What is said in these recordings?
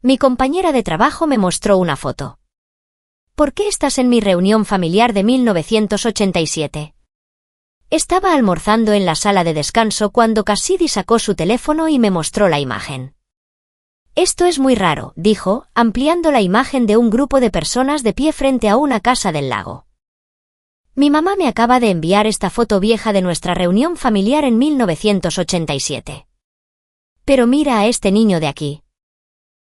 Mi compañera de trabajo me mostró una foto. ¿Por qué estás en mi reunión familiar de 1987? Estaba almorzando en la sala de descanso cuando Cassidy sacó su teléfono y me mostró la imagen. Esto es muy raro, dijo, ampliando la imagen de un grupo de personas de pie frente a una casa del lago. Mi mamá me acaba de enviar esta foto vieja de nuestra reunión familiar en 1987. Pero mira a este niño de aquí.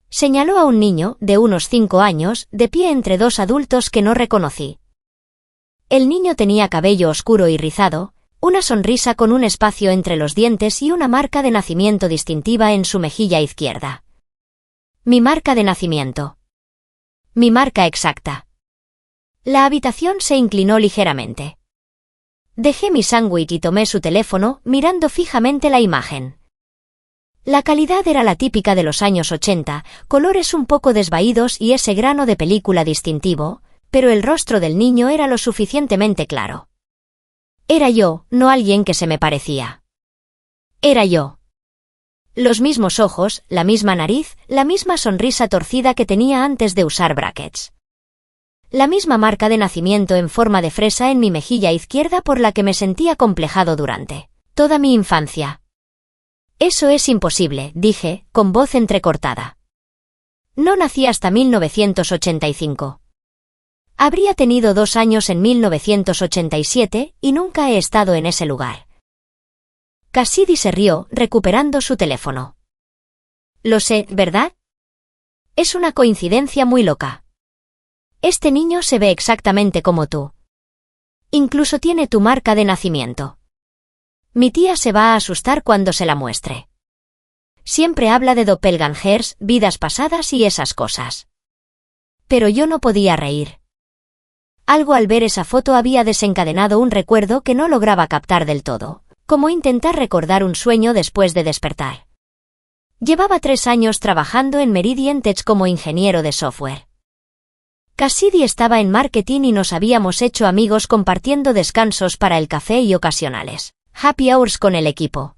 Señaló a un niño, de unos 5 años, de pie entre dos adultos que no reconocí. El niño tenía cabello oscuro y rizado, una sonrisa con un espacio entre los dientes y una marca de nacimiento distintiva en su mejilla izquierda. Mi marca de nacimiento. Mi marca exacta. La habitación se inclinó ligeramente. Dejé mi sándwich y tomé su teléfono, mirando fijamente la imagen. La calidad era la típica de los años 80, colores un poco desvaídos y ese grano de película distintivo, pero el rostro del niño era lo suficientemente claro. Era yo, no alguien que se me parecía. Era yo. Los mismos ojos, la misma nariz, la misma sonrisa torcida que tenía antes de usar brackets. La misma marca de nacimiento en forma de fresa en mi mejilla izquierda por la que me sentía acomplejado durante toda mi infancia. Eso es imposible, dije, con voz entrecortada. No nací hasta 1985. Habría tenido 2 años en 1987 y nunca he estado en ese lugar. Cassidy se rió, recuperando su teléfono. Lo sé, ¿verdad? Es una coincidencia muy loca. Este niño se ve exactamente como tú. Incluso tiene tu marca de nacimiento. Mi tía se va a asustar cuando se la muestre. Siempre habla de doppelgangers, vidas pasadas y esas cosas. Pero yo no podía reír. Algo al ver esa foto había desencadenado un recuerdo que no lograba captar del todo, como intentar recordar un sueño después de despertar. Llevaba 3 años trabajando en Meridian Tech como ingeniero de software. Cassidy estaba en marketing y nos habíamos hecho amigos compartiendo descansos para el café y ocasionales happy hours con el equipo.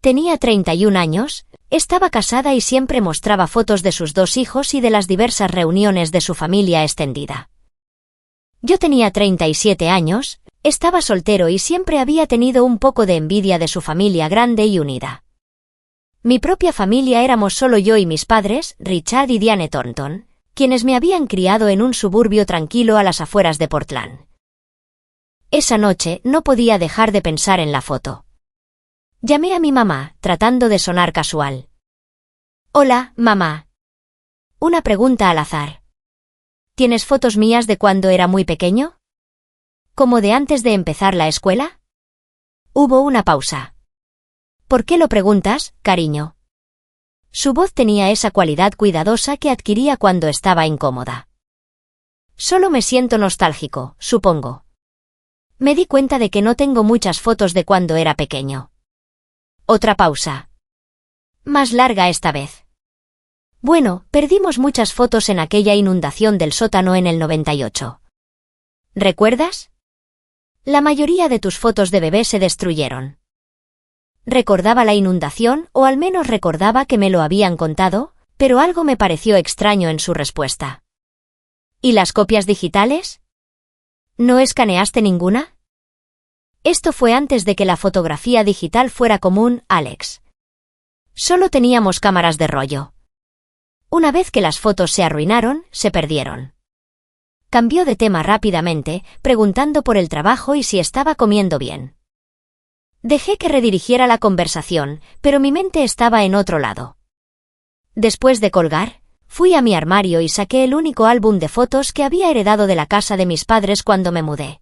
Tenía 31 años, estaba casada y siempre mostraba fotos de sus 2 hijos y de las diversas reuniones de su familia extendida. Yo tenía 37 años, estaba soltero y siempre había tenido un poco de envidia de su familia grande y unida. Mi propia familia éramos solo yo y mis padres, Richard y Diane Thornton, quienes me habían criado en un suburbio tranquilo a las afueras de Portland. Esa noche no podía dejar de pensar en la foto. Llamé a mi mamá, tratando de sonar casual. Hola, mamá. Una pregunta al azar. ¿Tienes fotos mías de cuando era muy pequeño? ¿Como de antes de empezar la escuela? Hubo una pausa. ¿Por qué lo preguntas, cariño? Su voz tenía esa cualidad cuidadosa que adquiría cuando estaba incómoda. Solo me siento nostálgico, supongo. Me di cuenta de que no tengo muchas fotos de cuando era pequeño. Otra pausa. Más larga esta vez. Bueno, perdimos muchas fotos en aquella inundación del sótano en el 98. ¿Recuerdas? La mayoría de tus fotos de bebé se destruyeron. Recordaba la inundación, o al menos recordaba que me lo habían contado, pero algo me pareció extraño en su respuesta. ¿Y las copias digitales? ¿No escaneaste ninguna? Esto fue antes de que la fotografía digital fuera común, Alex. Solo teníamos cámaras de rollo. Una vez que las fotos se arruinaron, se perdieron. Cambió de tema rápidamente, preguntando por el trabajo y si estaba comiendo bien. Dejé que redirigiera la conversación, pero mi mente estaba en otro lado. Después de colgar, fui a mi armario y saqué el único álbum de fotos que había heredado de la casa de mis padres cuando me mudé.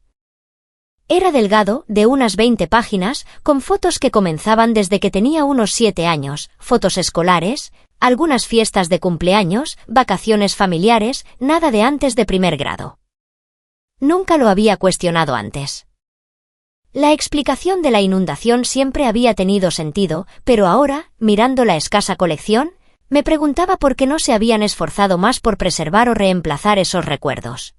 Era delgado, de unas 20 páginas, con fotos que comenzaban desde que tenía unos 7 años, fotos escolares, algunas fiestas de cumpleaños, vacaciones familiares, nada de antes de primer grado. Nunca lo había cuestionado antes. La explicación de la inundación siempre había tenido sentido, pero ahora, mirando la escasa colección, me preguntaba por qué no se habían esforzado más por preservar o reemplazar esos recuerdos.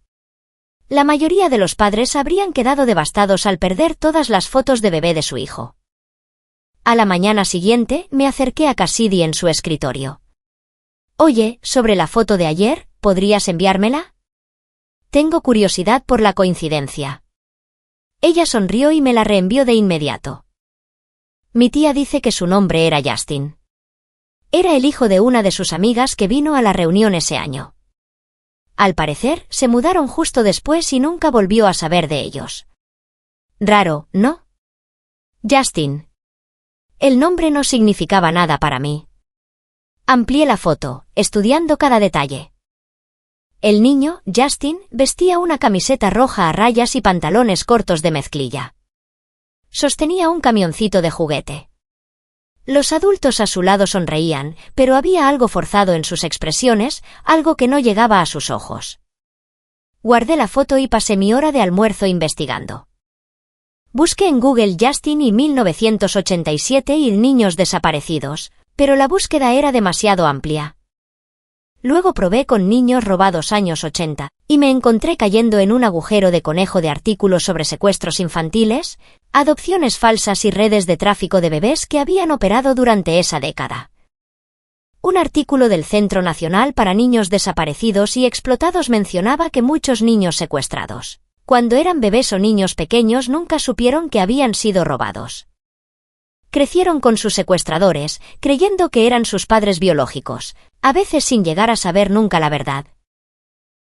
La mayoría de los padres habrían quedado devastados al perder todas las fotos de bebé de su hijo. A la mañana siguiente me acerqué a Cassidy en su escritorio. Oye, sobre la foto de ayer, ¿podrías enviármela? Tengo curiosidad por la coincidencia. Ella sonrió y me la reenvió de inmediato. Mi tía dice que su nombre era Justin. Era el hijo de una de sus amigas que vino a la reunión ese año. Al parecer, se mudaron justo después y nunca volvió a saber de ellos. Raro, ¿no? Justin. El nombre no significaba nada para mí. Amplié la foto, estudiando cada detalle. El niño, Justin, vestía una camiseta roja a rayas y pantalones cortos de mezclilla. Sostenía un camioncito de juguete. Los adultos a su lado sonreían, pero había algo forzado en sus expresiones, algo que no llegaba a sus ojos. Guardé la foto y pasé mi hora de almuerzo investigando. Busqué en Google Justin y 1987 y niños desaparecidos, pero la búsqueda era demasiado amplia. Luego probé con niños robados años 80, y me encontré cayendo en un agujero de conejo de artículos sobre secuestros infantiles, adopciones falsas y redes de tráfico de bebés que habían operado durante esa década. Un artículo del Centro Nacional para Niños Desaparecidos y Explotados mencionaba que muchos niños secuestrados, cuando eran bebés o niños pequeños, nunca supieron que habían sido robados. Crecieron con sus secuestradores, creyendo que eran sus padres biológicos, a veces sin llegar a saber nunca la verdad.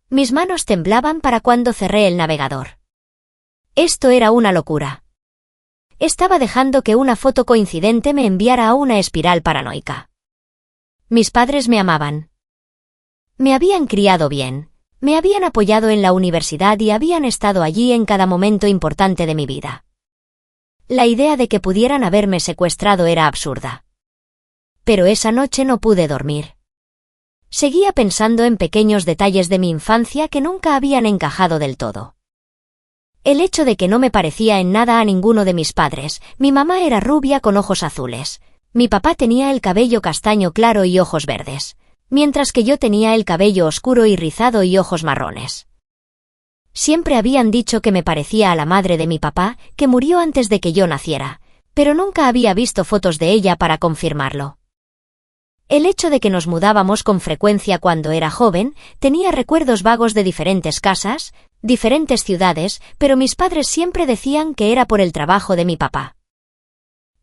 Mis manos temblaban para cuando cerré el navegador. Esto era una locura. Estaba dejando que una foto coincidente me enviara a una espiral paranoica. Mis padres me amaban. Me habían criado bien, me habían apoyado en la universidad y habían estado allí en cada momento importante de mi vida. La idea de que pudieran haberme secuestrado era absurda. Pero esa noche no pude dormir. Seguía pensando en pequeños detalles de mi infancia que nunca habían encajado del todo. El hecho de que no me parecía en nada a ninguno de mis padres. Mi mamá era rubia con ojos azules. Mi papá tenía el cabello castaño claro y ojos verdes, mientras que yo tenía el cabello oscuro y rizado y ojos marrones. Siempre habían dicho que me parecía a la madre de mi papá, que murió antes de que yo naciera, pero nunca había visto fotos de ella para confirmarlo. El hecho de que nos mudábamos con frecuencia cuando era joven, tenía recuerdos vagos de diferentes casas, diferentes ciudades, pero mis padres siempre decían que era por el trabajo de mi papá.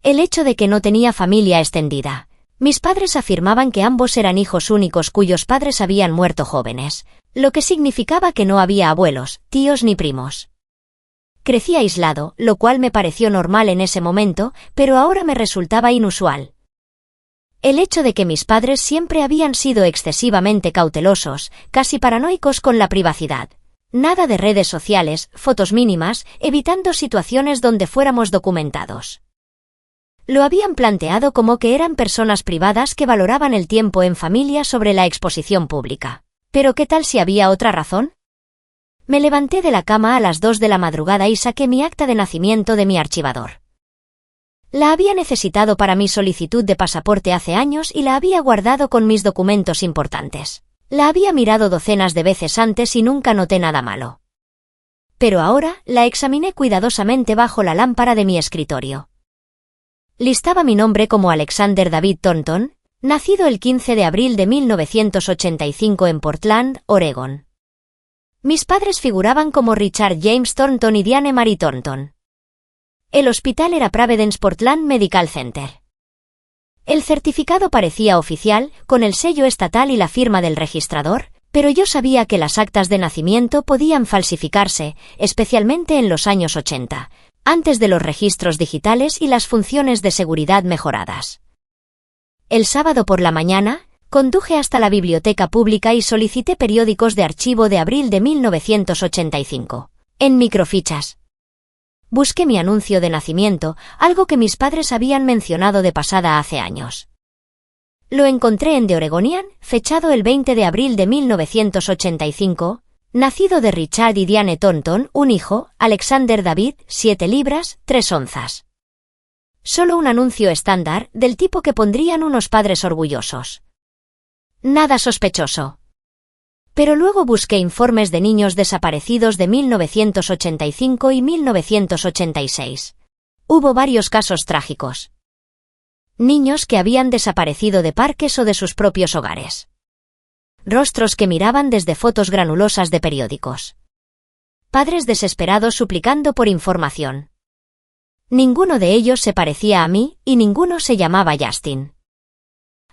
El hecho de que no tenía familia extendida. Mis padres afirmaban que ambos eran hijos únicos cuyos padres habían muerto jóvenes, lo que significaba que no había abuelos, tíos ni primos. Crecí aislado, lo cual me pareció normal en ese momento, pero ahora me resultaba inusual. El hecho de que mis padres siempre habían sido excesivamente cautelosos, casi paranoicos con la privacidad. Nada de redes sociales, fotos mínimas, evitando situaciones donde fuéramos documentados. Lo habían planteado como que eran personas privadas que valoraban el tiempo en familia sobre la exposición pública. ¿Pero qué tal si había otra razón? Me levanté de la cama a las 2 de la madrugada y saqué mi acta de nacimiento de mi archivador. La había necesitado para mi solicitud de pasaporte hace años y la había guardado con mis documentos importantes. La había mirado docenas de veces antes y nunca noté nada malo. Pero ahora la examiné cuidadosamente bajo la lámpara de mi escritorio. Listaba mi nombre como Alexander David Thornton, nacido el 15 de abril de 1985 en Portland, Oregón. Mis padres figuraban como Richard James Thornton y Diane Marie Thornton. El hospital era Providence Portland Medical Center. El certificado parecía oficial, con el sello estatal y la firma del registrador, pero yo sabía que las actas de nacimiento podían falsificarse, especialmente en los años 80, antes de los registros digitales y las funciones de seguridad mejoradas. El sábado por la mañana, conduje hasta la biblioteca pública y solicité periódicos de archivo de abril de 1985, en microfichas. Busqué mi anuncio de nacimiento, algo que mis padres habían mencionado de pasada hace años. Lo encontré en The Oregonian, fechado el 20 de abril de 1985, nacido de Richard y Diane Thornton, un hijo, Alexander David, 7 libras, 3 onzas. Solo un anuncio estándar, del tipo que pondrían unos padres orgullosos. Nada sospechoso. Pero luego busqué informes de niños desaparecidos de 1985 y 1986. Hubo varios casos trágicos. Niños que habían desaparecido de parques o de sus propios hogares. rostros que miraban desde fotos granulosas de periódicos. Padres desesperados suplicando por información. Ninguno de ellos se parecía a mí y ninguno se llamaba Justin.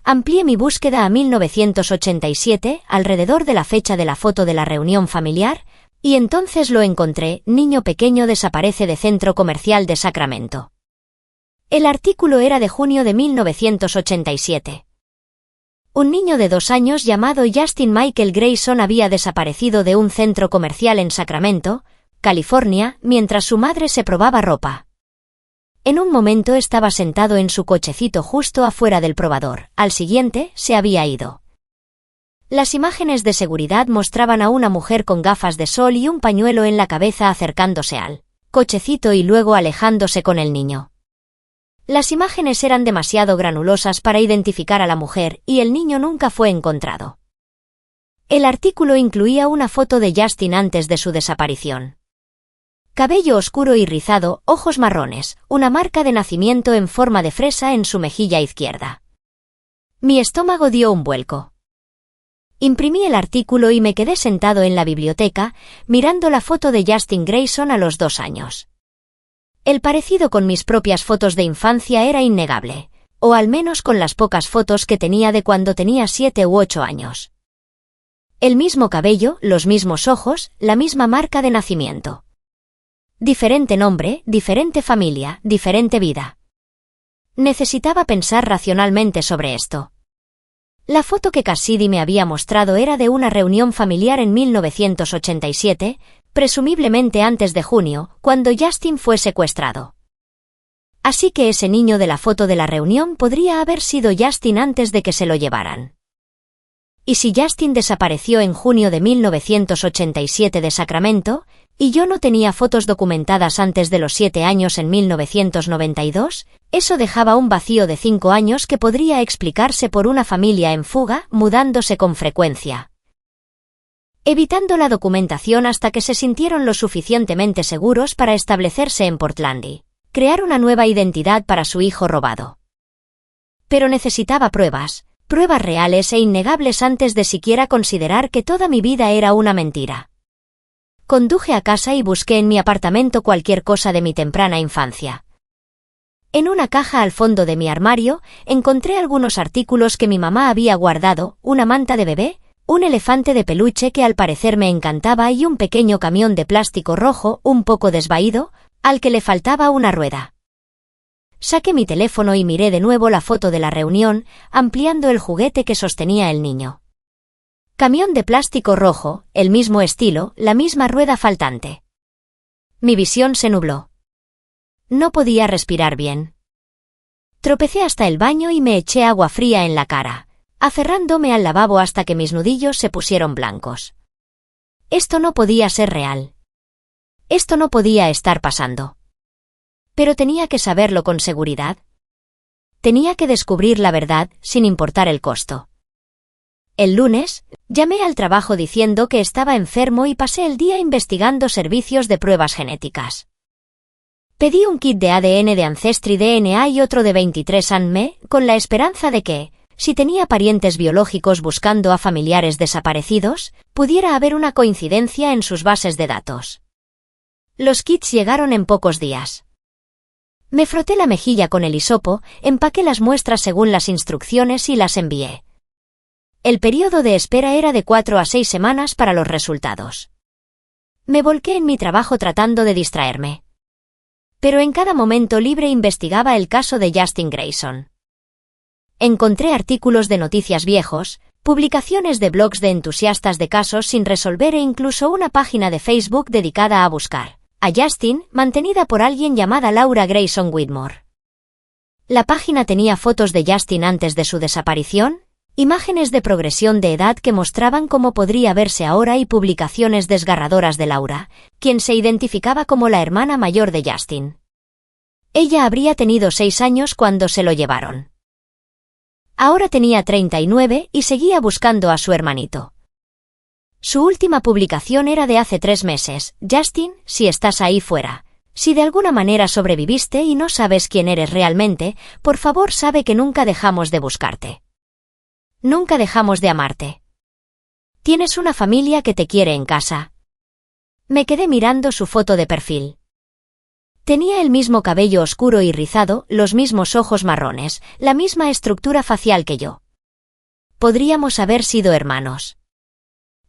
Amplié mi búsqueda a 1987, alrededor de la fecha de la foto de la reunión familiar, y entonces lo encontré: niño pequeño desaparece de centro comercial de Sacramento. El artículo era de junio de 1987. Un niño de 2 años llamado Justin Michael Grayson había desaparecido de un centro comercial en Sacramento, California, mientras su madre se probaba ropa. En un momento estaba sentado en su cochecito justo afuera del probador, al siguiente se había ido. Las imágenes de seguridad mostraban a una mujer con gafas de sol y un pañuelo en la cabeza acercándose al cochecito y luego alejándose con el niño. Las imágenes eran demasiado granulosas para identificar a la mujer y el niño nunca fue encontrado. El artículo incluía una foto de Justin antes de su desaparición. Cabello oscuro y rizado, ojos marrones, una marca de nacimiento en forma de fresa en su mejilla izquierda. Mi estómago dio un vuelco. Imprimí el artículo y me quedé sentado en la biblioteca, mirando la foto de Justin Grayson a los 2 años. El parecido con mis propias fotos de infancia era innegable, o al menos con las pocas fotos que tenía de cuando tenía 7 u 8 años. El mismo cabello, los mismos ojos, la misma marca de nacimiento. Diferente nombre, diferente familia, diferente vida. Necesitaba pensar racionalmente sobre esto. La foto que Cassidy me había mostrado era de una reunión familiar en 1987, presumiblemente antes de junio, cuando Justin fue secuestrado. Así que ese niño de la foto de la reunión podría haber sido Justin antes de que se lo llevaran. ¿Y si Justin desapareció en junio de 1987 de Sacramento, y yo no tenía fotos documentadas antes de los 7 años en 1992? Eso dejaba un vacío de 5 años que podría explicarse por una familia en fuga, mudándose con frecuencia. Evitando la documentación hasta que se sintieron lo suficientemente seguros para establecerse en Portland y crear una nueva identidad para su hijo robado. Pero necesitaba pruebas reales e innegables antes de siquiera considerar que toda mi vida era una mentira. Conduje a casa y busqué en mi apartamento cualquier cosa de mi temprana infancia. En una caja al fondo de mi armario, encontré algunos artículos que mi mamá había guardado: una manta de bebé, un elefante de peluche que al parecer me encantaba y un pequeño camión de plástico rojo un poco desvaído, al que le faltaba una rueda. Saqué mi teléfono y miré de nuevo la foto de la reunión, ampliando el juguete que sostenía el niño. Camión de plástico rojo, el mismo estilo, la misma rueda faltante. Mi visión se nubló. No podía respirar bien. Tropecé hasta el baño y me eché agua fría en la cara, aferrándome al lavabo hasta que mis nudillos se pusieron blancos. Esto no podía ser real. Esto no podía estar pasando. Pero tenía que saberlo con seguridad. Tenía que descubrir la verdad, sin importar el costo. El lunes, llamé al trabajo diciendo que estaba enfermo y pasé el día investigando servicios de pruebas genéticas. Pedí un kit de ADN de Ancestry DNA y otro de 23andMe, con la esperanza de que, si tenía parientes biológicos buscando a familiares desaparecidos, pudiera haber una coincidencia en sus bases de datos. Los kits llegaron en pocos días. Me froté la mejilla con el hisopo, empaqué las muestras según las instrucciones y las envié. El periodo de espera era de 4 a 6 semanas para los resultados. Me volqué en mi trabajo tratando de distraerme. Pero en cada momento libre investigaba el caso de Justin Grayson. Encontré artículos de noticias viejos, publicaciones de blogs de entusiastas de casos sin resolver e incluso una página de Facebook dedicada a buscar a Justin, mantenida por alguien llamada Laura Grayson Whitmore. La página tenía fotos de Justin antes de su desaparición, imágenes de progresión de edad que mostraban cómo podría verse ahora y publicaciones desgarradoras de Laura, quien se identificaba como la hermana mayor de Justin. Ella habría tenido 6 años cuando se lo llevaron. Ahora tenía 39 y seguía buscando a su hermanito. Su última publicación era de hace 3 meses: Justin, si estás ahí fuera, si de alguna manera sobreviviste y no sabes quién eres realmente, por favor sabe que nunca dejamos de buscarte. Nunca dejamos de amarte. Tienes una familia que te quiere en casa. Me quedé mirando su foto de perfil. Tenía el mismo cabello oscuro y rizado, los mismos ojos marrones, la misma estructura facial que yo. Podríamos haber sido hermanos.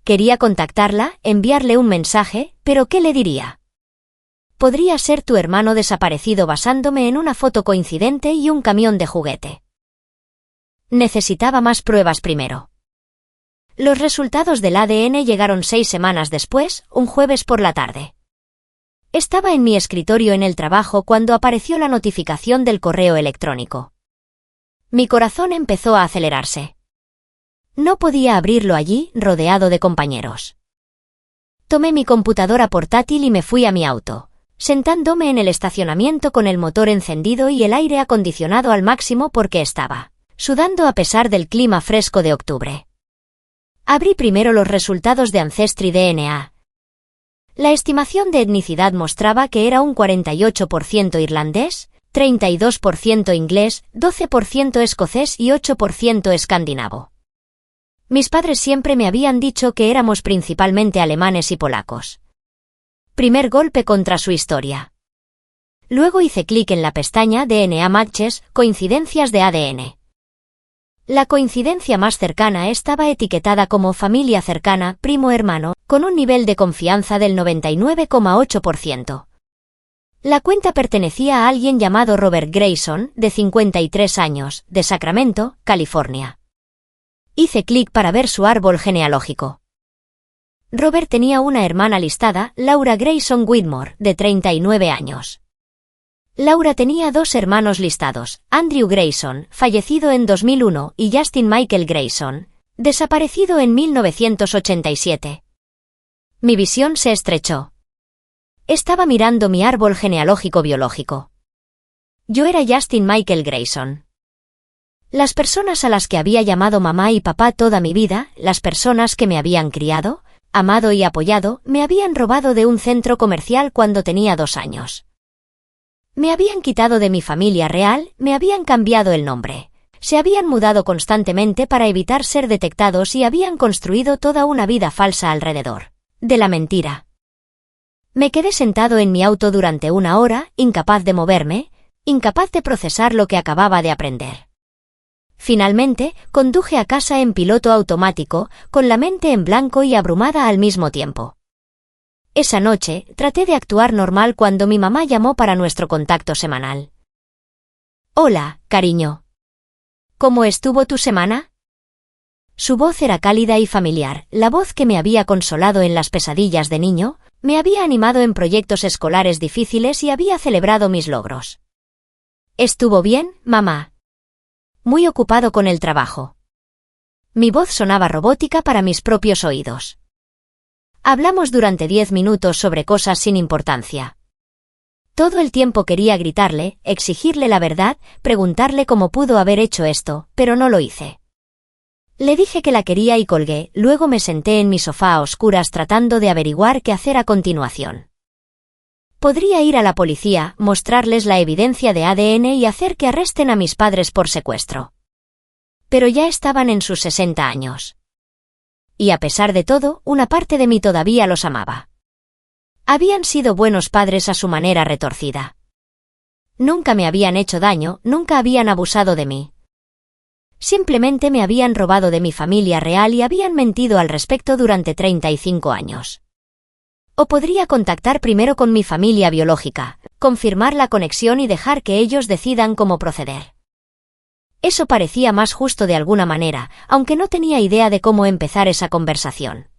Quería contactarla, enviarle un mensaje, pero ¿qué le diría? Podría ser tu hermano desaparecido basándome en una foto coincidente y un camión de juguete. Necesitaba más pruebas primero. Los resultados del ADN llegaron 6 semanas después, un jueves por la tarde. Estaba en mi escritorio en el trabajo cuando apareció la notificación del correo electrónico. Mi corazón empezó a acelerarse. No podía abrirlo allí, rodeado de compañeros. Tomé mi computadora portátil y me fui a mi auto, sentándome en el estacionamiento con el motor encendido y el aire acondicionado al máximo porque estaba sudando a pesar del clima fresco de octubre. Abrí primero los resultados de Ancestry DNA. La estimación de etnicidad mostraba que era un 48% irlandés, 32% inglés, 12% escocés y 8% escandinavo. Mis padres siempre me habían dicho que éramos principalmente alemanes y polacos. Primer golpe contra su historia. Luego hice clic en la pestaña DNA Matches, coincidencias de ADN. La coincidencia más cercana estaba etiquetada como familia cercana, primo hermano, con un nivel de confianza del 99,8%. La cuenta pertenecía a alguien llamado Robert Grayson, de 53 años, de Sacramento, California. Hice clic para ver su árbol genealógico. Robert tenía una hermana listada, Laura Grayson Whitmore, de 39 años. Laura tenía 2 hermanos listados, Andrew Grayson, fallecido en 2001, y Justin Michael Grayson, desaparecido en 1987. Mi visión se estrechó. Estaba mirando mi árbol genealógico biológico. Yo era Justin Michael Grayson. Las personas a las que había llamado mamá y papá toda mi vida, las personas que me habían criado, amado y apoyado, me habían robado de un centro comercial cuando tenía 2 años. Me habían quitado de mi familia real, me habían cambiado el nombre. Se habían mudado constantemente para evitar ser detectados y habían construido toda una vida falsa alrededor de la mentira. Me quedé sentado en mi auto durante 1 hora, incapaz de moverme, incapaz de procesar lo que acababa de aprender. Finalmente, conduje a casa en piloto automático, con la mente en blanco y abrumada al mismo tiempo. Esa noche, traté de actuar normal cuando mi mamá llamó para nuestro contacto semanal. Hola, cariño. ¿Cómo estuvo tu semana? Su voz era cálida y familiar, la voz que me había consolado en las pesadillas de niño, me había animado en proyectos escolares difíciles y había celebrado mis logros. ¿Estuvo bien, mamá? Muy ocupado con el trabajo. Mi voz sonaba robótica para mis propios oídos. Hablamos durante 10 minutos sobre cosas sin importancia. Todo el tiempo quería gritarle, exigirle la verdad, preguntarle cómo pudo haber hecho esto, pero no lo hice. Le dije que la quería y colgué, luego me senté en mi sofá a oscuras tratando de averiguar qué hacer a continuación. Podría ir a la policía, mostrarles la evidencia de ADN y hacer que arresten a mis padres por secuestro. Pero ya estaban en sus 60 años. Y a pesar de todo, una parte de mí todavía los amaba. Habían sido buenos padres a su manera retorcida. Nunca me habían hecho daño, nunca habían abusado de mí. Simplemente me habían robado de mi familia real y habían mentido al respecto durante 35 años. O podría contactar primero con mi familia biológica, confirmar la conexión y dejar que ellos decidan cómo proceder. Eso parecía más justo de alguna manera, aunque no tenía idea de cómo empezar esa conversación.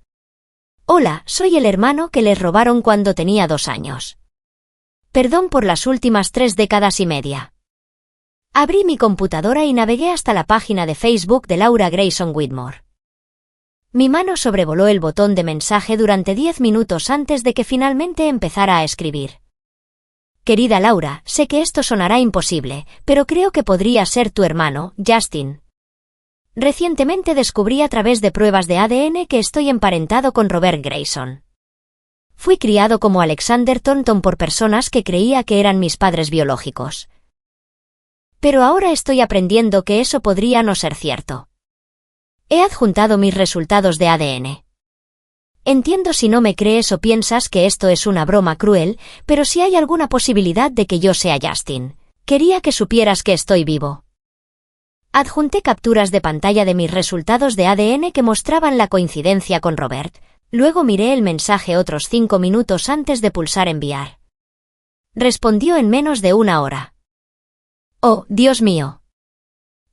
Hola, soy el hermano que les robaron cuando tenía 2 años. Perdón por las últimas 3 décadas y media. Abrí mi computadora y navegué hasta la página de Facebook de Laura Grayson Whitmore. Mi mano sobrevoló el botón de mensaje durante 10 minutos antes de que finalmente empezara a escribir. Querida Laura, sé que esto sonará imposible, pero creo que podría ser tu hermano, Justin. Recientemente descubrí a través de pruebas de ADN que estoy emparentado con Robert Grayson. Fui criado como Alexander Thornton por personas que creía que eran mis padres biológicos. Pero ahora estoy aprendiendo que eso podría no ser cierto. He adjuntado mis resultados de ADN. Entiendo si no me crees o piensas que esto es una broma cruel, pero si hay alguna posibilidad de que yo sea Justin. Quería que supieras que estoy vivo. Adjunté capturas de pantalla de mis resultados de ADN que mostraban la coincidencia con Robert. Luego miré el mensaje otros 5 minutos antes de pulsar enviar. Respondió en menos de una hora. Oh, Dios mío.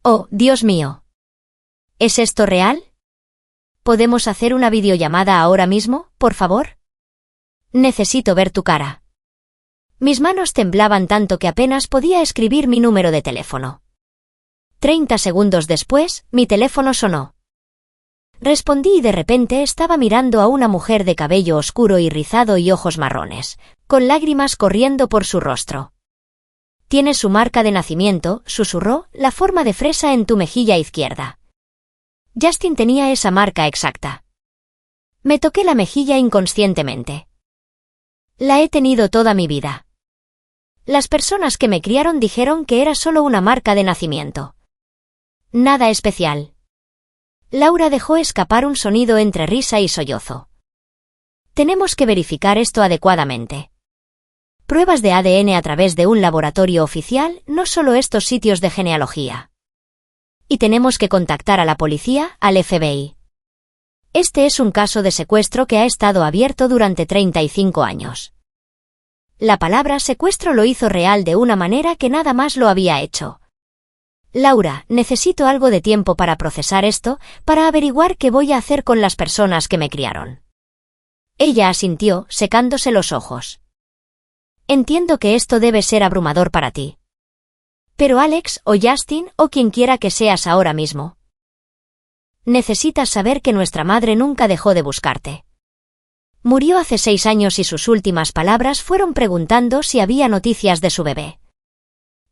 Oh, Dios mío. ¿Es esto real? ¿Podemos hacer una videollamada ahora mismo, por favor? Necesito ver tu cara. Mis manos temblaban tanto que apenas podía escribir mi número de teléfono. 30 segundos después, mi teléfono sonó. Respondí y de repente estaba mirando a una mujer de cabello oscuro y rizado y ojos marrones, con lágrimas corriendo por su rostro. «Tienes su marca de nacimiento», susurró, «la forma de fresa en tu mejilla izquierda». Justin tenía esa marca exacta. Me toqué la mejilla inconscientemente. La he tenido toda mi vida. Las personas que me criaron dijeron que era solo una marca de nacimiento. Nada especial. Laura dejó escapar un sonido entre risa y sollozo. Tenemos que verificar esto adecuadamente. Pruebas de ADN a través de un laboratorio oficial, no solo estos sitios de genealogía. Y tenemos que contactar a la policía, al FBI. Este es un caso de secuestro que ha estado abierto durante 35 años. La palabra secuestro lo hizo real de una manera que nada más lo había hecho. Laura, necesito algo de tiempo para procesar esto, para averiguar qué voy a hacer con las personas que me criaron. Ella asintió, secándose los ojos. Entiendo que esto debe ser abrumador para ti. Pero Alex, o Justin, o quien quiera que seas ahora mismo. Necesitas saber que nuestra madre nunca dejó de buscarte. Murió hace 6 años y sus últimas palabras fueron preguntando si había noticias de su bebé.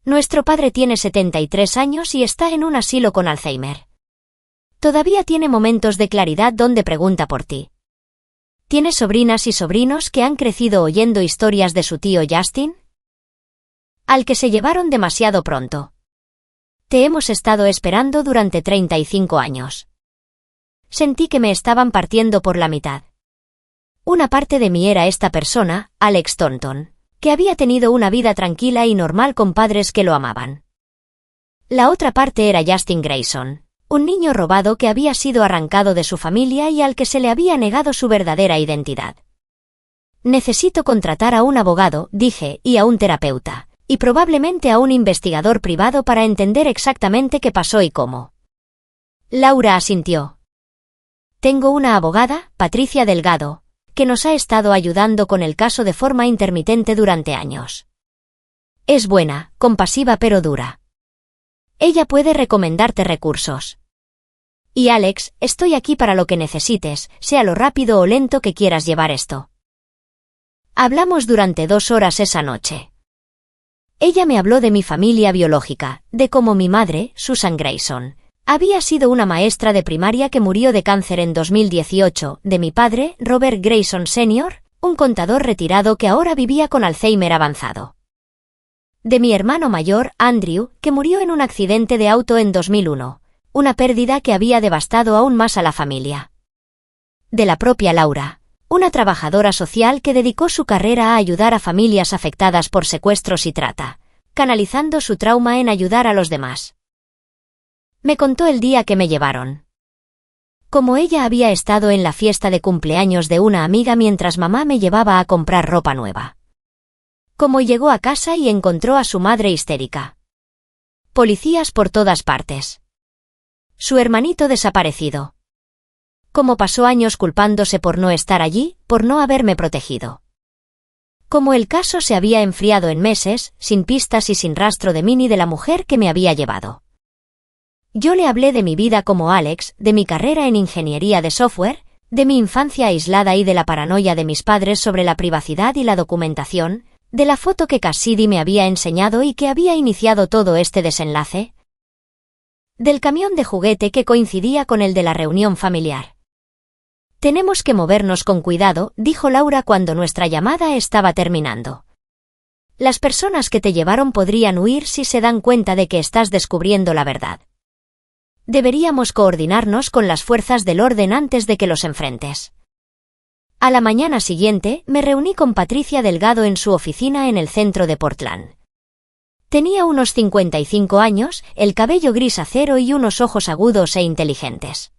Nuestro padre tiene 73 años y está en un asilo con Alzheimer. Todavía tiene momentos de claridad donde pregunta por ti. ¿Tienes sobrinas y sobrinos que han crecido oyendo historias de su tío Justin? Al que se llevaron demasiado pronto. Te hemos estado esperando durante 35 años. Sentí que me estaban partiendo por la mitad. Una parte de mí era esta persona, Alex Thornton, que había tenido una vida tranquila y normal con padres que lo amaban. La otra parte era Justin Grayson, un niño robado que había sido arrancado de su familia y al que se le había negado su verdadera identidad. Necesito contratar a un abogado, dije, y a un terapeuta, y probablemente a un investigador privado para entender exactamente qué pasó y cómo. Laura asintió. Tengo una abogada, Patricia Delgado, que nos ha estado ayudando con el caso de forma intermitente durante años. Es buena, compasiva pero dura. Ella puede recomendarte recursos. Y Alex, estoy aquí para lo que necesites, sea lo rápido o lento que quieras llevar esto. Hablamos durante 2 horas esa noche. Ella me habló de mi familia biológica, de cómo mi madre, Susan Grayson, había sido una maestra de primaria que murió de cáncer en 2018, de mi padre, Robert Grayson Sr., un contador retirado que ahora vivía con Alzheimer avanzado. De mi hermano mayor, Andrew, que murió en un accidente de auto en 2001, una pérdida que había devastado aún más a la familia. De la propia Laura, una trabajadora social que dedicó su carrera a ayudar a familias afectadas por secuestros y trata, canalizando su trauma en ayudar a los demás. Me contó el día que me llevaron. Como ella había estado en la fiesta de cumpleaños de una amiga mientras mamá me llevaba a comprar ropa nueva. Cómo llegó a casa y encontró a su madre histérica. Policías por todas partes. Su hermanito desaparecido. Cómo pasó años culpándose por no estar allí, por no haberme protegido. Cómo el caso se había enfriado en meses, sin pistas y sin rastro de mí ni de la mujer que me había llevado. Yo le hablé de mi vida como Alex, de mi carrera en ingeniería de software, de mi infancia aislada y de la paranoia de mis padres sobre la privacidad y la documentación, de la foto que Cassidy me había enseñado y que había iniciado todo este desenlace, del camión de juguete que coincidía con el de la reunión familiar. Tenemos que movernos con cuidado, dijo Laura cuando nuestra llamada estaba terminando. Las personas que te llevaron podrían huir si se dan cuenta de que estás descubriendo la verdad. Deberíamos coordinarnos con las fuerzas del orden antes de que los enfrentes. A la mañana siguiente, me reuní con Patricia Delgado en su oficina en el centro de Portland. Tenía unos 55 años, el cabello gris acero y unos ojos agudos e inteligentes.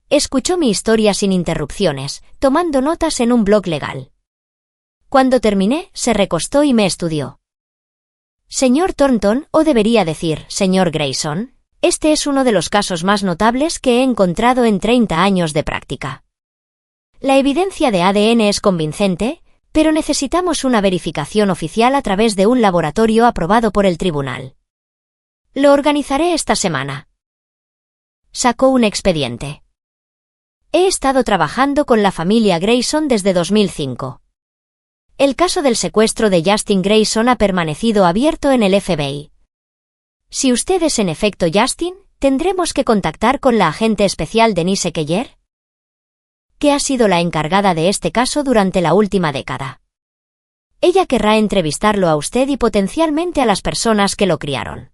Escuchó mi historia sin interrupciones, tomando notas en un blog legal. Cuando terminé, se recostó y me estudió. Señor Thornton, o debería decir, señor Grayson, este es uno de los casos más notables que he encontrado en 30 años de práctica. La evidencia de ADN es convincente, pero necesitamos una verificación oficial a través de un laboratorio aprobado por el tribunal. Lo organizaré esta semana. Sacó un expediente. He estado trabajando con la familia Grayson desde 2005. El caso del secuestro de Justin Grayson ha permanecido abierto en el FBI. Si usted es en efecto Justin, ¿tendremos que contactar con la agente especial Denise Keller? Que ha sido la encargada de este caso durante la última década. Ella querrá entrevistarlo a usted y potencialmente a las personas que lo criaron.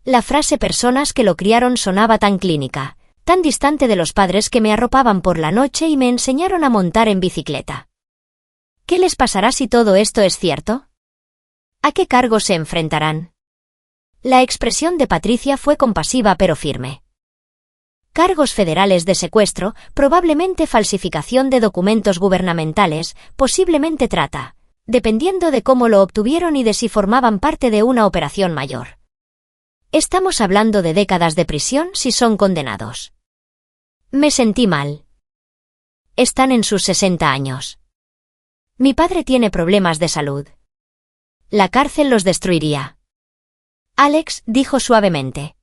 La frase personas que lo criaron sonaba tan clínica, tan distante de los padres que me arropaban por la noche y me enseñaron a montar en bicicleta. ¿Qué les pasará si todo esto es cierto? ¿A qué cargos se enfrentarán? La expresión de Patricia fue compasiva pero firme. Cargos federales de secuestro, probablemente falsificación de documentos gubernamentales, posiblemente trata, dependiendo de cómo lo obtuvieron y de si formaban parte de una operación mayor. Estamos hablando de décadas de prisión si son condenados. Me sentí mal. Están en sus 60 años. Mi padre tiene problemas de salud. La cárcel los destruiría. Alex dijo suavemente.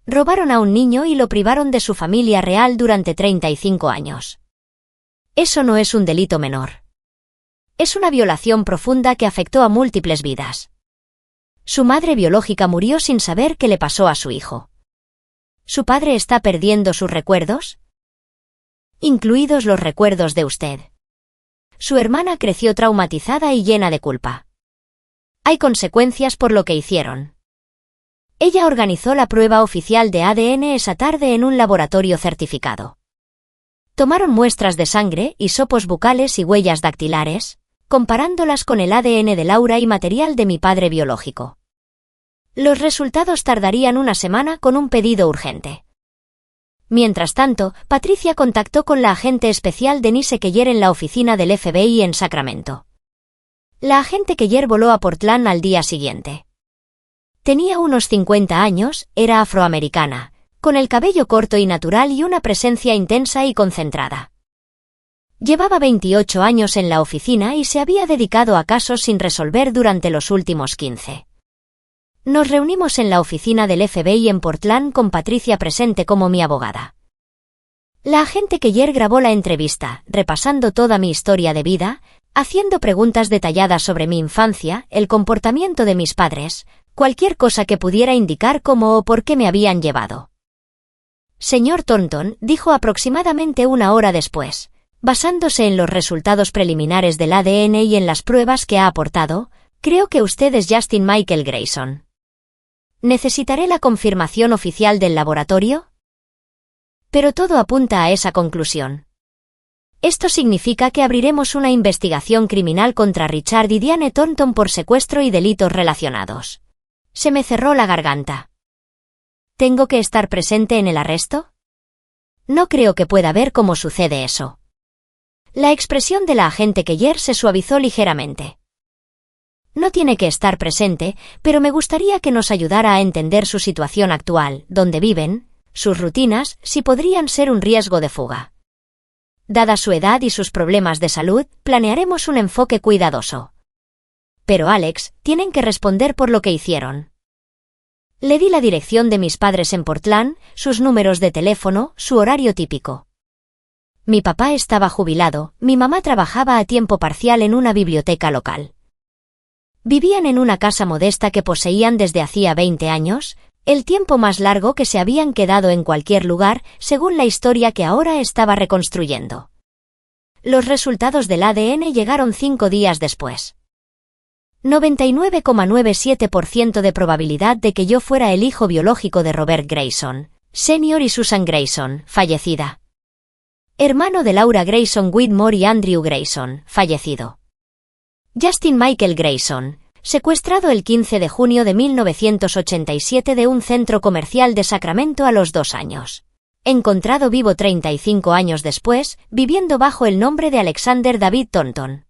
Robaron a un niño y lo privaron de su familia real durante 35 años. Eso no es un delito menor. Es una violación profunda que afectó a múltiples vidas. Su madre biológica murió sin saber qué le pasó a su hijo. ¿Su padre está perdiendo sus recuerdos? Incluidos los recuerdos de usted. Su hermana creció traumatizada y llena de culpa. Hay consecuencias por lo que hicieron. Ella organizó la prueba oficial de ADN esa tarde en un laboratorio certificado. Tomaron muestras de sangre, hisopos bucales y huellas dactilares, comparándolas con el ADN de Laura y material de mi padre biológico. Los resultados tardarían una semana con un pedido urgente. Mientras tanto, Patricia contactó con la agente especial Denise Keller en la oficina del FBI en Sacramento. La agente Keller voló a Portland al día siguiente. Tenía unos 50 años, era afroamericana, con el cabello corto y natural y una presencia intensa y concentrada. Llevaba 28 años en la oficina y se había dedicado a casos sin resolver durante los últimos 15. Nos reunimos en la oficina del FBI en Portland con Patricia presente como mi abogada. La agente Keller grabó la entrevista, repasando toda mi historia de vida, haciendo preguntas detalladas sobre mi infancia, el comportamiento de mis padres, cualquier cosa que pudiera indicar cómo o por qué me habían llevado. Señor Thornton, dijo aproximadamente una hora después, basándose en los resultados preliminares del ADN y en las pruebas que ha aportado, creo que usted es Justin Michael Grayson. ¿Necesitaré la confirmación oficial del laboratorio? Pero todo apunta a esa conclusión. Esto significa que abriremos una investigación criminal contra Richard y Diane Thornton por secuestro y delitos relacionados. Se me cerró la garganta. ¿Tengo que estar presente en el arresto? No creo que pueda ver cómo sucede eso. La expresión de la agente Keller se suavizó ligeramente. No tiene que estar presente, pero me gustaría que nos ayudara a entender su situación actual, dónde viven, sus rutinas, si podrían ser un riesgo de fuga. Dada su edad y sus problemas de salud, planearemos un enfoque cuidadoso. Pero Alex, tienen que responder por lo que hicieron. Le di la dirección de mis padres en Portland, sus números de teléfono, su horario típico. Mi papá estaba jubilado, mi mamá trabajaba a tiempo parcial en una biblioteca local. Vivían en una casa modesta que poseían desde hacía 20 años, el tiempo más largo que se habían quedado en cualquier lugar, según la historia que ahora estaba reconstruyendo. Los resultados del ADN llegaron 5 días después. 99,97% de probabilidad de que yo fuera el hijo biológico de Robert Grayson, Sr. y Susan Grayson, fallecida. hermano de Laura Grayson Whitmore y Andrew Grayson, fallecido. Justin Michael Grayson, secuestrado el 15 de junio de 1987 de un centro comercial de Sacramento a los 2 años. Encontrado vivo 35 años después, viviendo bajo el nombre de Alexander David Thornton.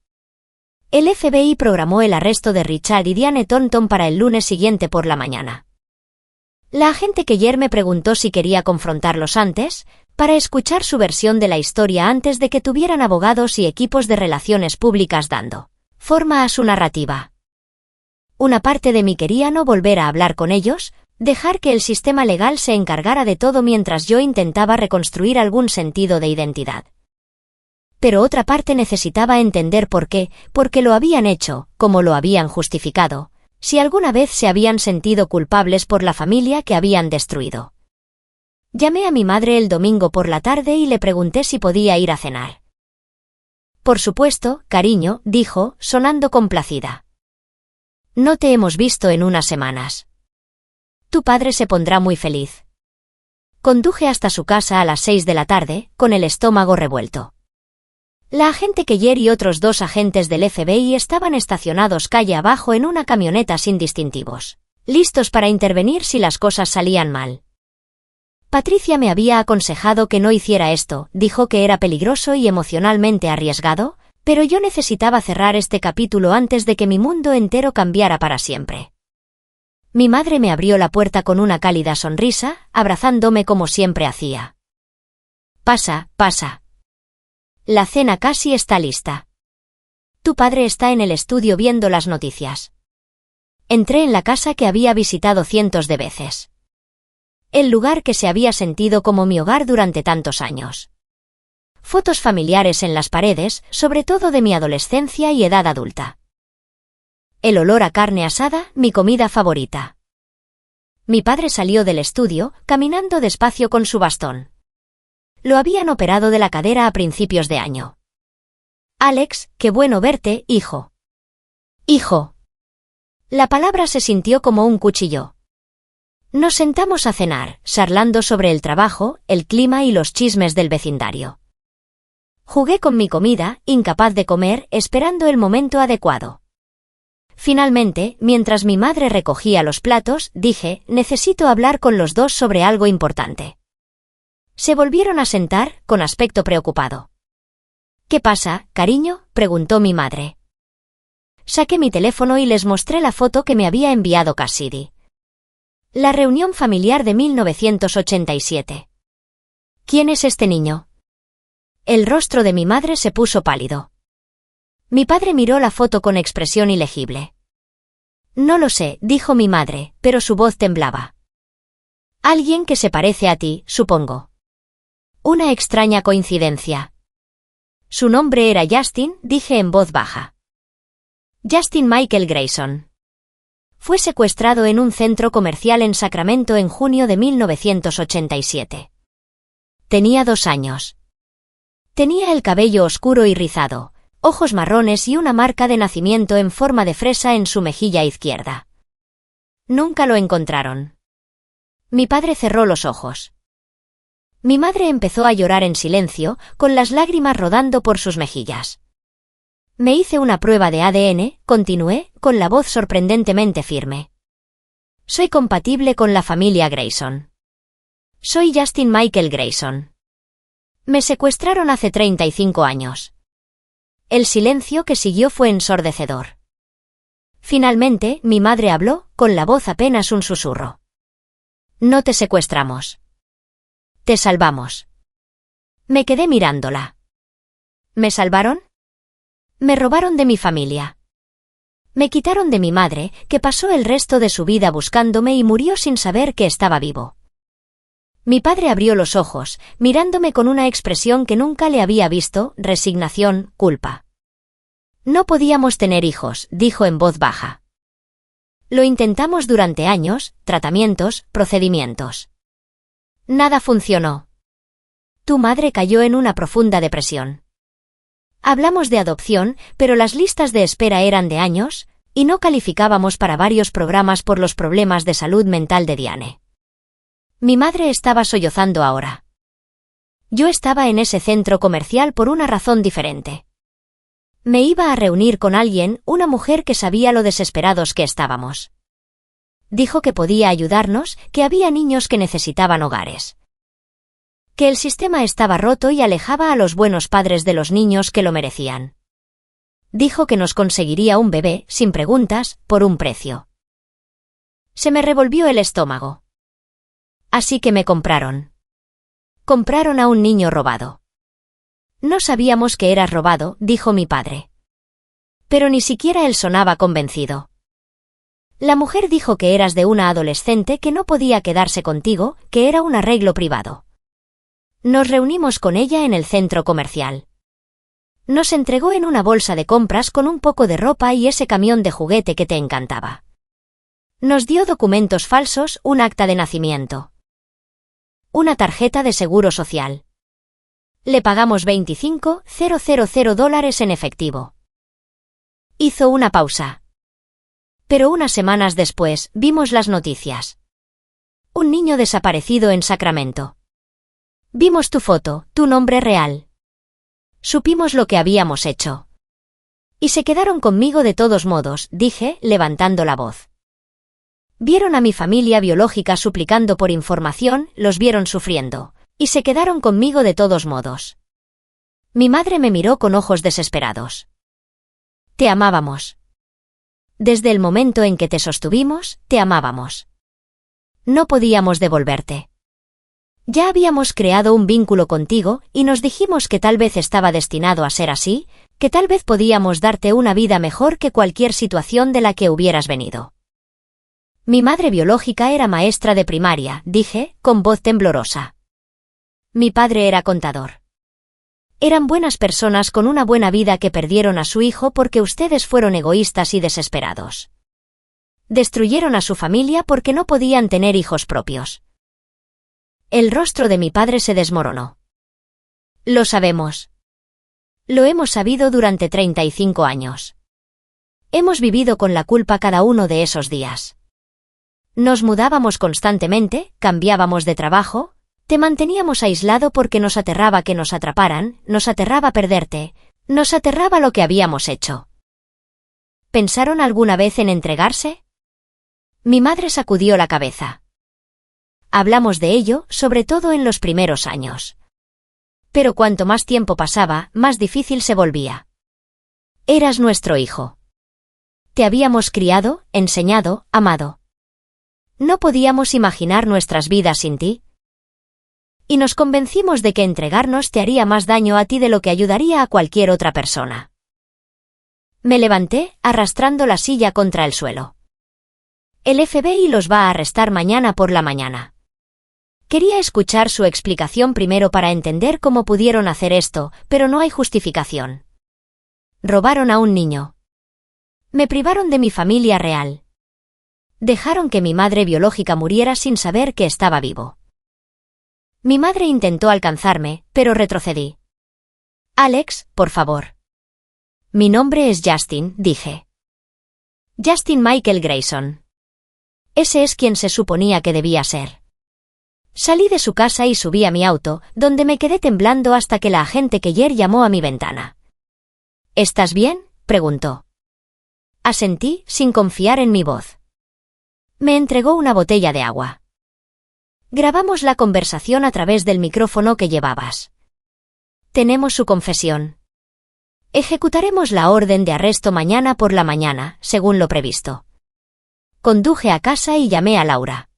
El FBI programó el arresto de Richard y Diane Thornton para el lunes siguiente por la mañana. La agente Keller me preguntó si quería confrontarlos antes, para escuchar su versión de la historia antes de que tuvieran abogados y equipos de relaciones públicas dando forma a su narrativa. Una parte de mí quería no volver a hablar con ellos, dejar que el sistema legal se encargara de todo mientras yo intentaba reconstruir algún sentido de identidad. Pero otra parte necesitaba entender por qué, porque lo habían hecho, como lo habían justificado, si alguna vez se habían sentido culpables por la familia que habían destruido. Llamé a mi madre el domingo por la tarde y le pregunté si podía ir a cenar. Por supuesto, cariño, dijo, sonando complacida. No te hemos visto en unas semanas. Tu padre se pondrá muy feliz. Conduje hasta su casa a las 6 de la tarde, con el estómago revuelto. La agente Keller y otros 2 agentes del FBI estaban estacionados calle abajo en una camioneta sin distintivos, listos para intervenir si las cosas salían mal. Patricia me había aconsejado que no hiciera esto, dijo que era peligroso y emocionalmente arriesgado, pero yo necesitaba cerrar este capítulo antes de que mi mundo entero cambiara para siempre. Mi madre me abrió la puerta con una cálida sonrisa, abrazándome como siempre hacía. Pasa, pasa. La cena casi está lista. Tu padre está en el estudio viendo las noticias. Entré en la casa que había visitado cientos de veces. El lugar que se había sentido como mi hogar durante tantos años. Fotos familiares en las paredes, sobre todo de mi adolescencia y edad adulta. El olor a carne asada, mi comida favorita. Mi padre salió del estudio, caminando despacio con su bastón. Lo habían operado de la cadera a principios de año. Alex, qué bueno verte, hijo. Hijo. La palabra se sintió como un cuchillo. Nos sentamos a cenar, charlando sobre el trabajo, el clima y los chismes del vecindario. Jugué con mi comida, incapaz de comer, esperando el momento adecuado. Finalmente, mientras mi madre recogía los platos, dije, necesito hablar con los dos sobre algo importante. Se volvieron a sentar, con aspecto preocupado. ¿Qué pasa, cariño?, preguntó mi madre. Saqué mi teléfono y les mostré la foto que me había enviado Cassidy. La reunión familiar de 1987. ¿Quién es este niño? El rostro de mi madre se puso pálido. Mi padre miró la foto con expresión ilegible. No lo sé, dijo mi madre, pero su voz temblaba. Alguien que se parece a ti, supongo. Una extraña coincidencia. Su nombre era Justin, dije en voz baja. Justin Michael Grayson. Fue secuestrado en un centro comercial en Sacramento en junio de 1987. Tenía 2 años. Tenía el cabello oscuro y rizado, ojos marrones y una marca de nacimiento en forma de fresa en su mejilla izquierda. Nunca lo encontraron. Mi padre cerró los ojos. Mi madre empezó a llorar en silencio, con las lágrimas rodando por sus mejillas. Me hice una prueba de ADN, continué, con la voz sorprendentemente firme. Soy compatible con la familia Grayson. Soy Justin Michael Grayson. Me secuestraron hace 35 años. El silencio que siguió fue ensordecedor. Finalmente, mi madre habló, con la voz apenas un susurro. No te secuestramos. Te salvamos. Me quedé mirándola. ¿Me salvaron? Me robaron de mi familia. Me quitaron de mi madre, que pasó el resto de su vida buscándome y murió sin saber que estaba vivo. Mi padre abrió los ojos, mirándome con una expresión que nunca le había visto, resignación, culpa. No podíamos tener hijos, dijo en voz baja. Lo intentamos durante años, tratamientos, procedimientos. Nada funcionó. Tu madre cayó en una profunda depresión. Hablamos de adopción, pero las listas de espera eran de años, y no calificábamos para varios programas por los problemas de salud mental de Diane. Mi madre estaba sollozando ahora. Yo estaba en ese centro comercial por una razón diferente. Me iba a reunir con alguien, una mujer que sabía lo desesperados que estábamos. Dijo que podía ayudarnos, que había niños que necesitaban hogares. Que el sistema estaba roto y alejaba a los buenos padres de los niños que lo merecían. Dijo que nos conseguiría un bebé, sin preguntas, por un precio. Se me revolvió el estómago. Así que me compraron. Compraron a un niño robado. No sabíamos que eras robado, dijo mi padre. Pero ni siquiera él sonaba convencido. La mujer dijo que eras de una adolescente que no podía quedarse contigo, que era un arreglo privado. Nos reunimos con ella en el centro comercial. Nos entregó en una bolsa de compras con un poco de ropa y ese camión de juguete que te encantaba. Nos dio documentos falsos, un acta de nacimiento. Una tarjeta de seguro social. Le pagamos $25,000 en efectivo. Hizo una pausa. Pero unas semanas después, vimos las noticias. Un niño desaparecido en Sacramento. Vimos tu foto, tu nombre real. Supimos lo que habíamos hecho. Y se quedaron conmigo de todos modos, dije, levantando la voz. Vieron a mi familia biológica suplicando por información, los vieron sufriendo, y se quedaron conmigo de todos modos. Mi madre me miró con ojos desesperados. Te amábamos. Desde el momento en que te sostuvimos, te amábamos. No podíamos devolverte. Ya habíamos creado un vínculo contigo y nos dijimos que tal vez estaba destinado a ser así, que tal vez podíamos darte una vida mejor que cualquier situación de la que hubieras venido. Mi madre biológica era maestra de primaria, dije, con voz temblorosa. Mi padre era contador. Eran buenas personas con una buena vida que perdieron a su hijo porque ustedes fueron egoístas y desesperados. Destruyeron a su familia porque no podían tener hijos propios. El rostro de mi padre se desmoronó. Lo sabemos. Lo hemos sabido durante 35 años. Hemos vivido con la culpa cada uno de esos días. Nos mudábamos constantemente, cambiábamos de trabajo, te manteníamos aislado porque nos aterraba que nos atraparan, nos aterraba perderte, nos aterraba lo que habíamos hecho. ¿Pensaron alguna vez en entregarse? Mi madre sacudió la cabeza. Hablamos de ello, sobre todo en los primeros años. Pero cuanto más tiempo pasaba, más difícil se volvía. Eras nuestro hijo. Te habíamos criado, enseñado, amado. No podíamos imaginar nuestras vidas sin ti. Y nos convencimos de que entregarnos te haría más daño a ti de lo que ayudaría a cualquier otra persona. Me levanté, arrastrando la silla contra el suelo. El FBI los va a arrestar mañana por la mañana. Quería escuchar su explicación primero para entender cómo pudieron hacer esto, pero no hay justificación. Robaron a un niño. Me privaron de mi familia real. Dejaron que mi madre biológica muriera sin saber que estaba vivo. Mi madre intentó alcanzarme, pero retrocedí. Alex, por favor. Mi nombre es Justin, dije. Justin Michael Grayson. Ese es quien se suponía que debía ser. Salí de su casa y subí a mi auto, donde me quedé temblando hasta que la agente Keller llamó a mi ventana. ¿Estás bien?, preguntó. Asentí, sin confiar en mi voz. Me entregó una botella de agua. Grabamos la conversación a través del micrófono que llevabas. Tenemos su confesión. Ejecutaremos la orden de arresto mañana por la mañana, según lo previsto. Conduje a casa y llamé a Laura.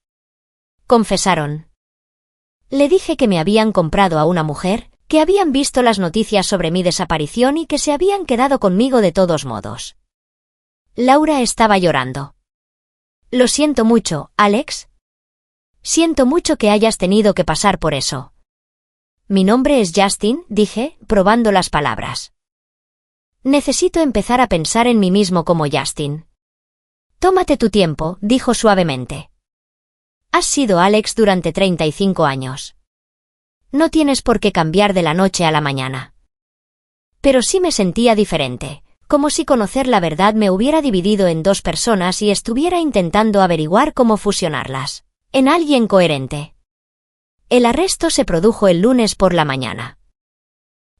Confesaron. Le dije que me habían comprado a una mujer, que habían visto las noticias sobre mi desaparición y que se habían quedado conmigo de todos modos. Laura estaba llorando. Lo siento mucho, Alex. Siento mucho que hayas tenido que pasar por eso. Mi nombre es Justin, dije, probando las palabras. Necesito empezar a pensar en mí mismo como Justin. Tómate tu tiempo, dijo suavemente. Has sido Alex durante 35 años. No tienes por qué cambiar de la noche a la mañana. Pero sí me sentía diferente, como si conocer la verdad me hubiera dividido en dos personas y estuviera intentando averiguar cómo fusionarlas, en alguien coherente. El arresto se produjo el lunes por la mañana.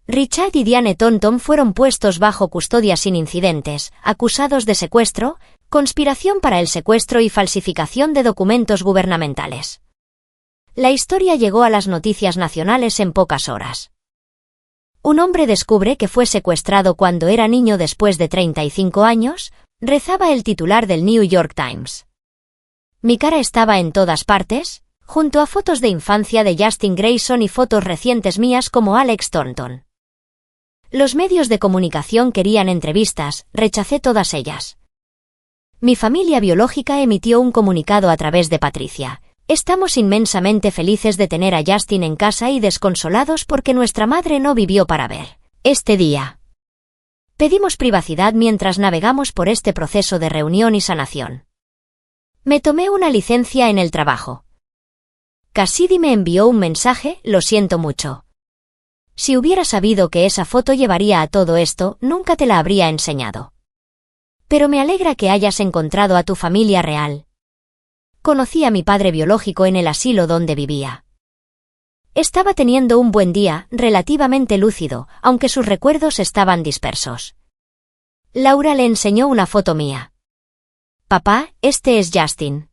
Richard y Diane Thornton fueron puestos bajo custodia sin incidentes, acusados de secuestro, conspiración para el secuestro y falsificación de documentos gubernamentales. La historia llegó a las noticias nacionales en pocas horas. Un hombre descubre que fue secuestrado cuando era niño después de 35 años, rezaba el titular del New York Times. Mi cara estaba en todas partes, junto a fotos de infancia de Justin Grayson y fotos recientes mías como Alex Thornton. Los medios de comunicación querían entrevistas, rechacé todas ellas. Mi familia biológica emitió un comunicado a través de Patricia. Estamos inmensamente felices de tener a Justin en casa y desconsolados porque nuestra madre no vivió para ver este día. Pedimos privacidad mientras navegamos por este proceso de reunión y sanación. Me tomé una licencia en el trabajo. Cassidy me envió un mensaje, lo siento mucho. Si hubiera sabido que esa foto llevaría a todo esto, nunca te la habría enseñado. Pero me alegra que hayas encontrado a tu familia real. Conocí a mi padre biológico en el asilo donde vivía. Estaba teniendo un buen día, relativamente lúcido, aunque sus recuerdos estaban dispersos. Laura le enseñó una foto mía. Papá, este es Justin.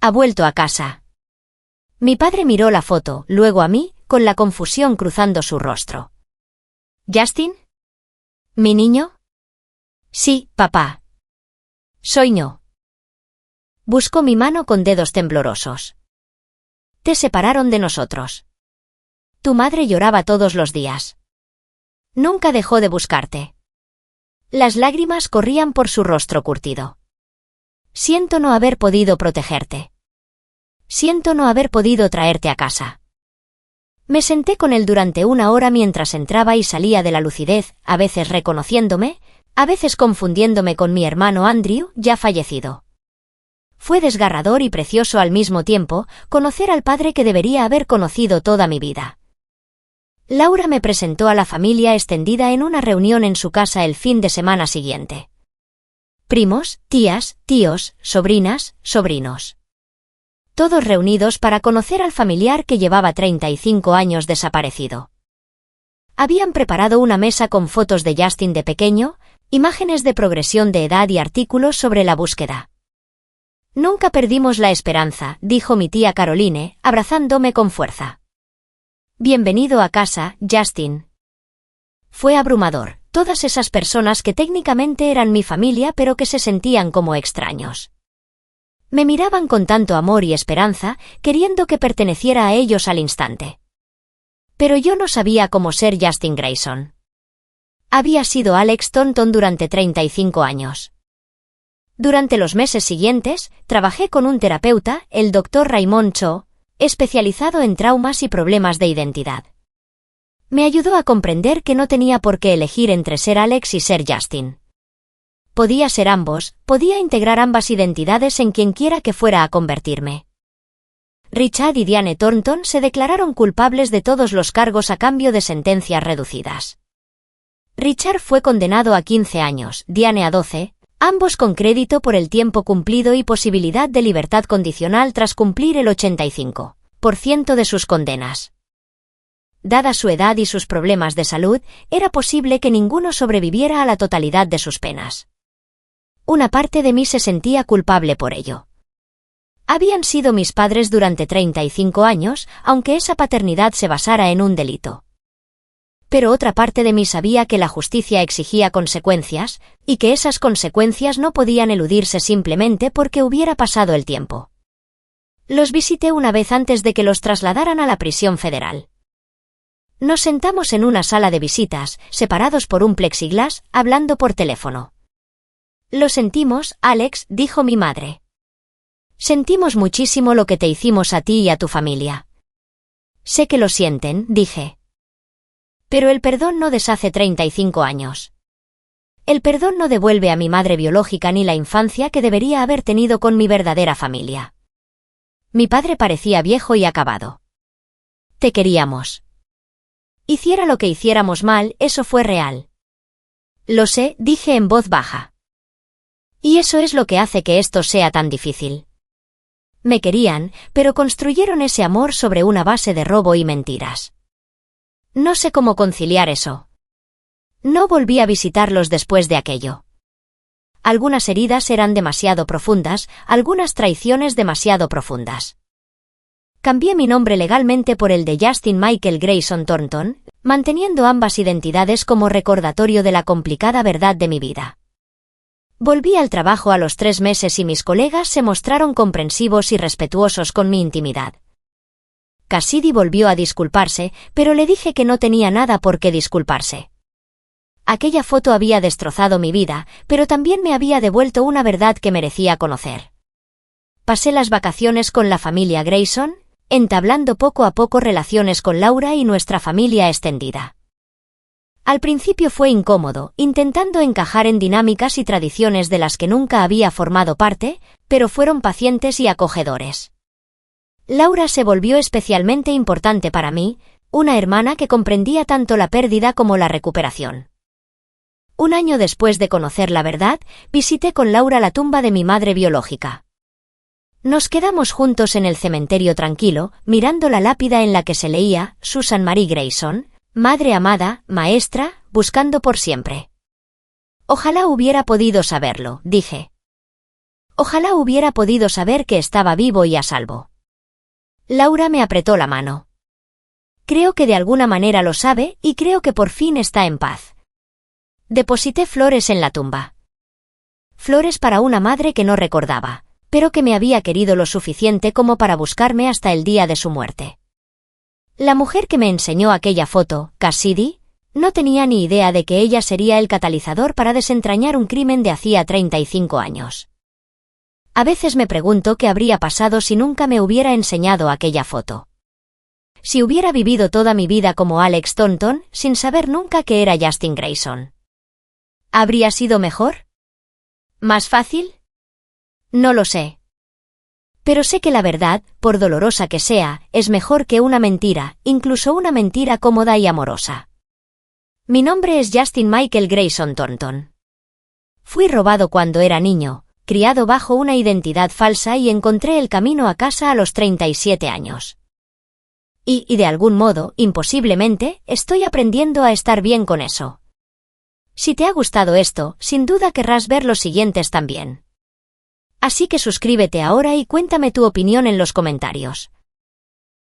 Ha vuelto a casa. Mi padre miró la foto, luego a mí, con la confusión cruzando su rostro. ¿Justin? ¿Mi niño? Sí, papá. Soy yo. Buscó mi mano con dedos temblorosos. Te separaron de nosotros. Tu madre lloraba todos los días. Nunca dejó de buscarte. Las lágrimas corrían por su rostro curtido. Siento no haber podido protegerte. Siento no haber podido traerte a casa. Me senté con él durante una hora mientras entraba y salía de la lucidez, a veces reconociéndome, a veces confundiéndome con mi hermano Andrew, ya fallecido. Fue desgarrador y precioso al mismo tiempo, conocer al padre que debería haber conocido toda mi vida. Laura me presentó a la familia extendida en una reunión en su casa el fin de semana siguiente. Primos, tías, tíos, sobrinas, sobrinos. Todos reunidos para conocer al familiar que llevaba 35 años desaparecido. Habían preparado una mesa con fotos de Justin de pequeño, imágenes de progresión de edad y artículos sobre la búsqueda. Nunca perdimos la esperanza, dijo mi tía Caroline, abrazándome con fuerza. Bienvenido a casa, Justin. Fue abrumador, todas esas personas que técnicamente eran mi familia pero que se sentían como extraños. Me miraban con tanto amor y esperanza, queriendo que perteneciera a ellos al instante. Pero yo no sabía cómo ser Justin Grayson. Había sido Alex Thornton durante 35 años. Durante los meses siguientes, trabajé con un terapeuta, el Dr. Raymond Cho, especializado en traumas y problemas de identidad. Me ayudó a comprender que no tenía por qué elegir entre ser Alex y ser Justin. Podía ser ambos, podía integrar ambas identidades en quienquiera que fuera a convertirme. Richard y Diane Thornton se declararon culpables de todos los cargos a cambio de sentencias reducidas. Richard fue condenado a 15 años, Diane a 12, ambos con crédito por el tiempo cumplido y posibilidad de libertad condicional tras cumplir el 85% de sus condenas. Dada su edad y sus problemas de salud, era posible que ninguno sobreviviera a la totalidad de sus penas. Una parte de mí se sentía culpable por ello. Habían sido mis padres durante 35 años, aunque esa paternidad se basara en un delito. Pero otra parte de mí sabía que la justicia exigía consecuencias, y que esas consecuencias no podían eludirse simplemente porque hubiera pasado el tiempo. Los visité una vez antes de que los trasladaran a la prisión federal. Nos sentamos en una sala de visitas, separados por un plexiglas, hablando por teléfono. Lo sentimos, Alex, dijo mi madre. Sentimos muchísimo lo que te hicimos a ti y a tu familia. Sé que lo sienten, dije. Pero el perdón no deshace 35 años. El perdón no devuelve a mi madre biológica ni la infancia que debería haber tenido con mi verdadera familia. Mi padre parecía viejo y acabado. Te queríamos. Hiciera lo que hiciéramos mal, eso fue real. Lo sé, dije en voz baja. Y eso es lo que hace que esto sea tan difícil. Me querían, pero construyeron ese amor sobre una base de robo y mentiras. No sé cómo conciliar eso. No volví a visitarlos después de aquello. Algunas heridas eran demasiado profundas, algunas traiciones demasiado profundas. Cambié mi nombre legalmente por el de Justin Michael Grayson Thornton, manteniendo ambas identidades como recordatorio de la complicada verdad de mi vida. Volví al trabajo a los 3 meses y mis colegas se mostraron comprensivos y respetuosos con mi intimidad. Cassidy volvió a disculparse, pero le dije que no tenía nada por qué disculparse. Aquella foto había destrozado mi vida, pero también me había devuelto una verdad que merecía conocer. Pasé las vacaciones con la familia Grayson, entablando poco a poco relaciones con Laura y nuestra familia extendida. Al principio fue incómodo, intentando encajar en dinámicas y tradiciones de las que nunca había formado parte, pero fueron pacientes y acogedores. Laura se volvió especialmente importante para mí, una hermana que comprendía tanto la pérdida como la recuperación. Un año después de conocer la verdad, visité con Laura la tumba de mi madre biológica. Nos quedamos juntos en el cementerio tranquilo, mirando la lápida en la que se leía Susan Marie Grayson, madre amada, maestra, buscando por siempre. Ojalá hubiera podido saberlo, dije. Ojalá hubiera podido saber que estaba vivo y a salvo. Laura me apretó la mano. Creo que de alguna manera lo sabe y creo que por fin está en paz. Deposité flores en la tumba. Flores para una madre que no recordaba, pero que me había querido lo suficiente como para buscarme hasta el día de su muerte. La mujer que me enseñó aquella foto, Cassidy, no tenía ni idea de que ella sería el catalizador para desentrañar un crimen de hacía 35 años. A veces me pregunto qué habría pasado si nunca me hubiera enseñado aquella foto. Si hubiera vivido toda mi vida como Alex Thornton, sin saber nunca que era Justin Grayson. ¿Habría sido mejor? ¿Más fácil? No lo sé. Pero sé que la verdad, por dolorosa que sea, es mejor que una mentira, incluso una mentira cómoda y amorosa. Mi nombre es Justin Michael Grayson Thornton. Fui robado cuando era niño, criado bajo una identidad falsa y encontré el camino a casa a los 37 años. Y de algún modo, imposiblemente, estoy aprendiendo a estar bien con eso. Si te ha gustado esto, sin duda querrás ver los siguientes también. Así que suscríbete ahora y cuéntame tu opinión en los comentarios.